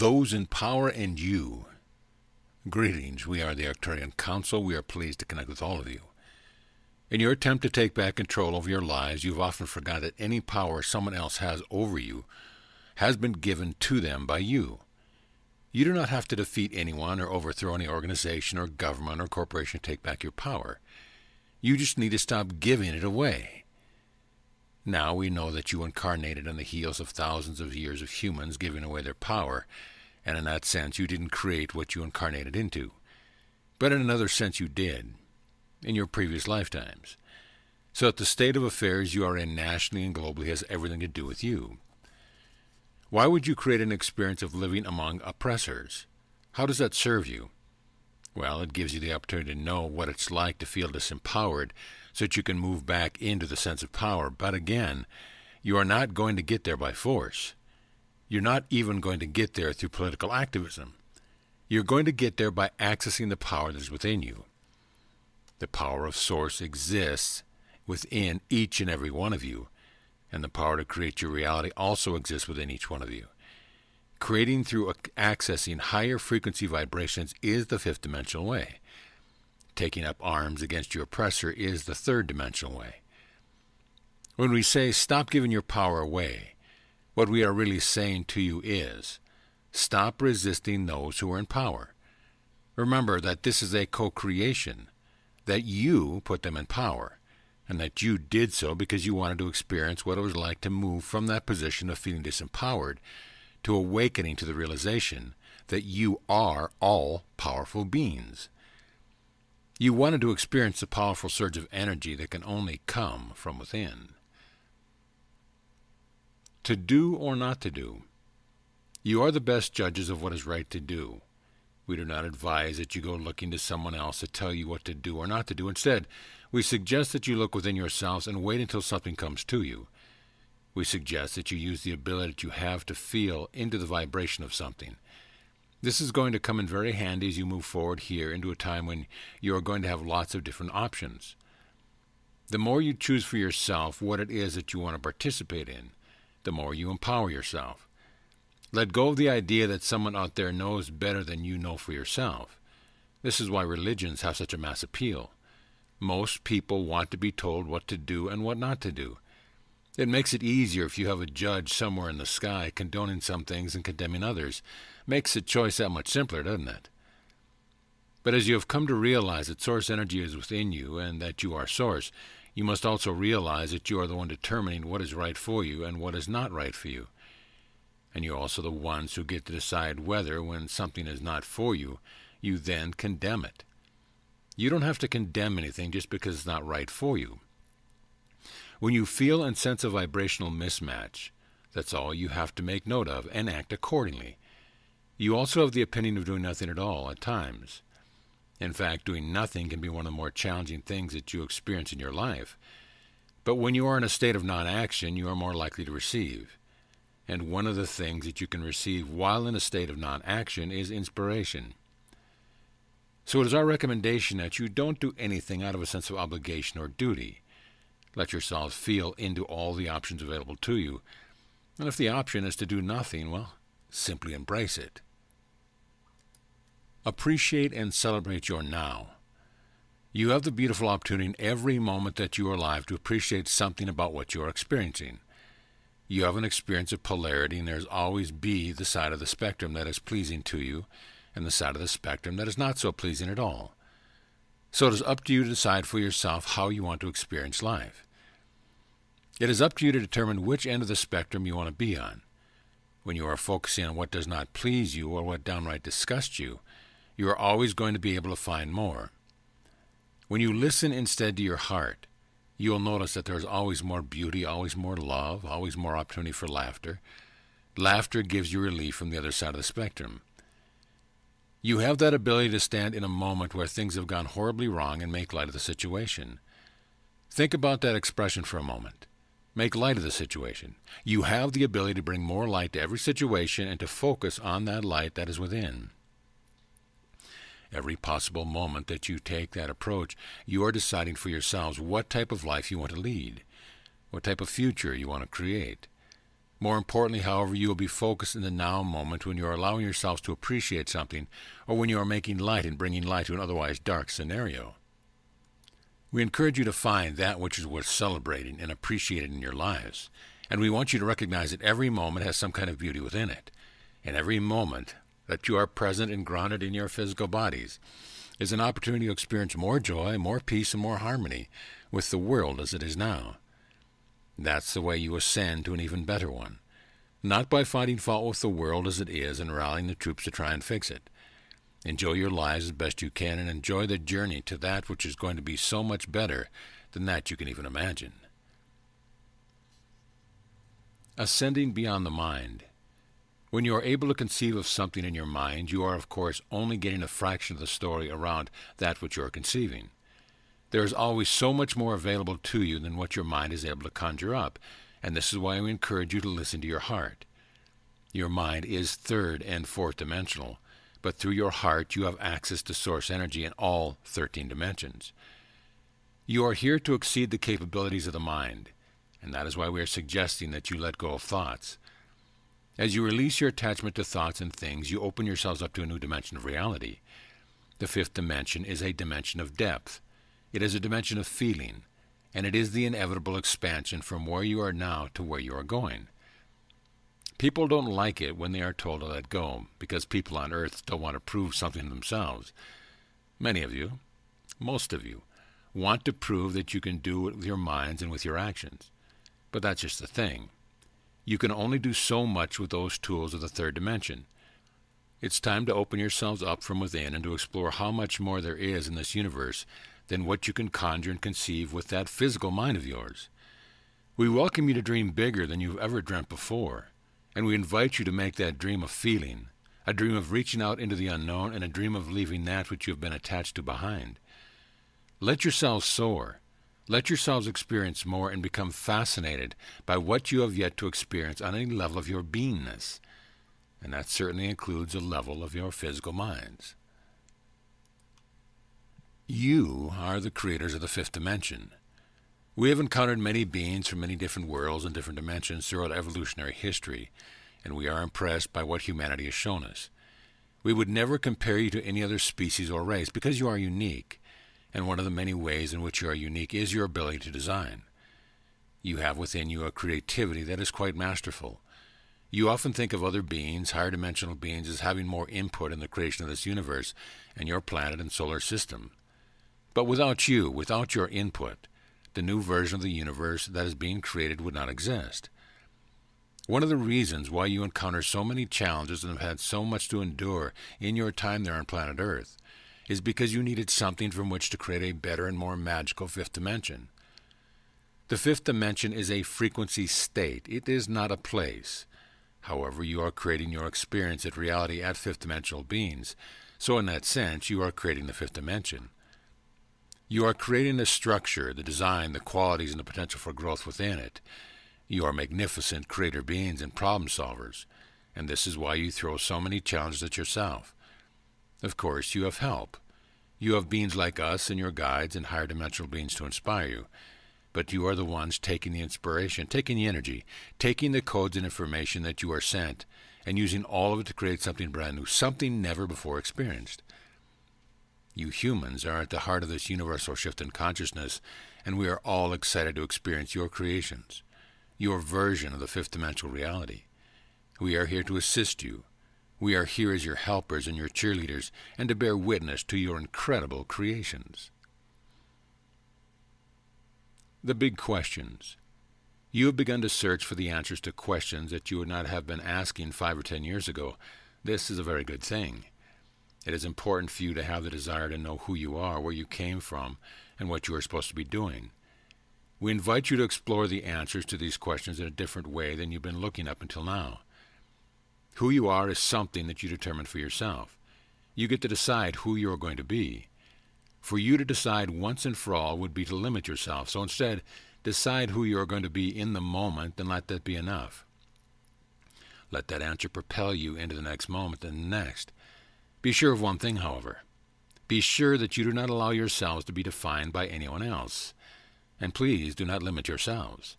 those in power and you. Greetings, we are the Arcturian Council. We are pleased to connect with all of you. In your attempt to take back control over your lives, you've often forgot that any power someone else has over you has been given to them by you. You do not have to defeat anyone or overthrow any organization or government or corporation to take back your power. You just need to stop giving it away. Now we know that you incarnated on the heels of thousands of years of humans giving away their power, and in that sense you didn't create what you incarnated into. But in another sense you did, in your previous lifetimes. So that the state of affairs you are in nationally and globally has everything to do with you. Why would you create an experience of living among oppressors? How does that serve you? Well, it gives you the opportunity to know what it's like to feel disempowered so that you can move back into the sense of power. But again, you are not going to get there by force. You're not even going to get there through political activism. You're going to get there by accessing the power that is within you. The power of Source exists within each and every one of you, and the power to create your reality also exists within each one of you. Creating through accessing higher frequency vibrations is the fifth dimensional way. Taking up arms against your oppressor is the third dimensional way. When we say stop giving your power away, what we are really saying to you is stop resisting those who are in power. Remember that this is a co-creation, that you put them in power, and that you did so because you wanted to experience what it was like to move from that position of feeling disempowered to awakening to the realization that you are all powerful beings. You wanted to experience the powerful surge of energy that can only come from within. To do or not to do. You are the best judges of what is right to do. We do not advise that you go looking to someone else to tell you what to do or not to do. Instead, we suggest that you look within yourselves and wait until something comes to you. We suggest that you use the ability that you have to feel into the vibration of something. This is going to come in very handy as you move forward here into a time when you are going to have lots of different options. The more you choose for yourself what it is that you want to participate in, the more you empower yourself. Let go of the idea that someone out there knows better than you know for yourself. This is why religions have such a mass appeal. Most people want to be told what to do and what not to do. It makes it easier if you have a judge somewhere in the sky condoning some things and condemning others. Makes the choice that much simpler, doesn't it? But as you have come to realize that source energy is within you and that you are source, you must also realize that you are the one determining what is right for you and what is not right for you. And you're also the ones who get to decide whether, when something is not for you, you then condemn it. You don't have to condemn anything just because it's not right for you. When you feel and sense a vibrational mismatch, that's all you have to make note of and act accordingly. You also have the opinion of doing nothing at all at times. In fact, doing nothing can be one of the more challenging things that you experience in your life. But when you are in a state of non-action, you are more likely to receive. And one of the things that you can receive while in a state of non-action is inspiration. So it is our recommendation that you don't do anything out of a sense of obligation or duty. Let yourselves feel into all the options available to you. And if the option is to do nothing, well, simply embrace it. Appreciate and celebrate your now. You have the beautiful opportunity in every moment that you are alive to appreciate something about what you are experiencing. You have an experience of polarity, and there's always be the side of the spectrum that is pleasing to you and the side of the spectrum that is not so pleasing at all. So it is up to you to decide for yourself how you want to experience life. It is up to you to determine which end of the spectrum you want to be on. When you are focusing on what does not please you or what downright disgusts you, you are always going to be able to find more. When you listen instead to your heart, you will notice that there is always more beauty, always more love, always more opportunity for laughter. Laughter gives you relief from the other side of the spectrum. You have that ability to stand in a moment where things have gone horribly wrong and make light of the situation. Think about that expression for a moment. Make light of the situation. You have the ability to bring more light to every situation and to focus on that light that is within. Every possible moment that you take that approach, you are deciding for yourselves what type of life you want to lead, what type of future you want to create. More importantly, however, you will be focused in the now moment when you are allowing yourselves to appreciate something, or when you are making light and bringing light to an otherwise dark scenario. We encourage you to find that which is worth celebrating and appreciating in your lives, and we want you to recognize that every moment has some kind of beauty within it, and every moment that you are present and grounded in your physical bodies is an opportunity to experience more joy, more peace, and more harmony with the world as it is now. That's the way you ascend to an even better one, not by finding fault with the world as it is and rallying the troops to try and fix it. Enjoy your lives as best you can and enjoy the journey to that which is going to be so much better than that you can even imagine. Ascending beyond the mind. When you are able to conceive of something in your mind, you are, of course, only getting a fraction of the story around that which you are conceiving. There is always so much more available to you than what your mind is able to conjure up, and this is why we encourage you to listen to your heart. Your mind is third and fourth dimensional, but through your heart you have access to source energy in all 13 dimensions. You are here to exceed the capabilities of the mind, and that is why we are suggesting that you let go of thoughts. As you release your attachment to thoughts and things, you open yourselves up to a new dimension of reality. The fifth dimension is a dimension of depth. It is a dimension of feeling, and it is the inevitable expansion from where you are now to where you are going. People don't like it when they are told to let go, because people on earth don't want to prove something to themselves. Many of you, most of you, want to prove that you can do it with your minds and with your actions. But that's just the thing. You can only do so much with those tools of the third dimension. It's time to open yourselves up from within and to explore how much more there is in this universe than what you can conjure and conceive with that physical mind of yours. We welcome you to dream bigger than you've ever dreamt before, and we invite you to make that dream a feeling, a dream of reaching out into the unknown, and a dream of leaving that which you have been attached to behind. Let yourselves soar. Let yourselves experience more and become fascinated by what you have yet to experience on any level of your beingness, and that certainly includes a level of your physical minds. You are the creators of the fifth dimension. We have encountered many beings from many different worlds and different dimensions throughout evolutionary history, and we are impressed by what humanity has shown us. We would never compare you to any other species or race because you are unique, and one of the many ways in which you are unique is your ability to design. You have within you a creativity that is quite masterful. You often think of other beings, higher dimensional beings, as having more input in the creation of this universe and your planet and solar system. But without you, without your input, the new version of the universe that is being created would not exist. One of the reasons why you encounter so many challenges and have had so much to endure in your time there on planet Earth is because you needed something from which to create a better and more magical fifth dimension. The fifth dimension is a frequency state. It is not a place. However, you are creating your experience at reality at fifth dimensional beings, so in that sense you are creating the fifth dimension. You are creating the structure, the design, the qualities, and the potential for growth within it. You are magnificent creator beings and problem solvers, and this is why you throw so many challenges at yourself. Of course, you have help. You have beings like us and your guides and higher dimensional beings to inspire you, but you are the ones taking the inspiration, taking the energy, taking the codes and information that you are sent, and using all of it to create something brand new, something never before experienced. You humans are at the heart of this universal shift in consciousness, and we are all excited to experience your creations, your version of the fifth dimensional reality. We are here to assist you. We are here as your helpers and your cheerleaders, and to bear witness to your incredible creations. The big questions. You have begun to search for the answers to questions that you would not have been asking 5 or 10 years ago. This is a very good thing. It is important for you to have the desire to know who you are, where you came from, and what you are supposed to be doing. We invite you to explore the answers to these questions in a different way than you've been looking up until now. Who you are is something that you determine for yourself. You get to decide who you are going to be. For you to decide once and for all would be to limit yourself, so instead, decide who you are going to be in the moment and let that be enough. Let that answer propel you into the next moment and the next. Be sure of one thing, however. Be sure that you do not allow yourselves to be defined by anyone else. And please do not limit yourselves.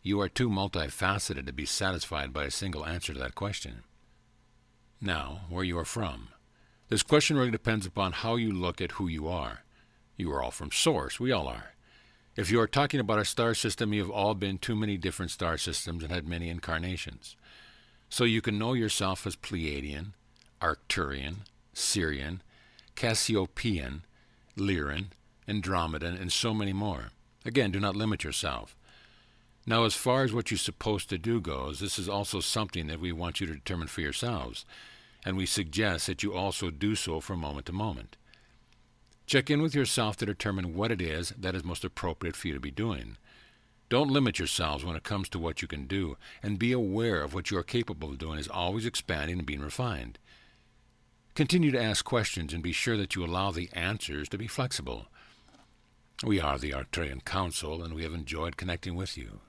You are too multifaceted to be satisfied by a single answer to that question. Now, where you are from. This question really depends upon how you look at who you are. You are all from Source. We all are. If you are talking about a star system, you have all been to many different star systems and had many incarnations. So you can know yourself as Pleiadian, Arcturian, Sirian, Cassiopeian, Lyran, Andromedan, and so many more. Again, do not limit yourself. Now, as far as what you're supposed to do goes, this is also something that we want you to determine for yourselves, and we suggest that you also do so from moment to moment. Check in with yourself to determine what it is that is most appropriate for you to be doing. Don't limit yourselves when it comes to what you can do, and be aware of what you are capable of doing is always expanding and being refined. Continue to ask questions and be sure that you allow the answers to be flexible. We are the Arcturian Council, and we have enjoyed connecting with you.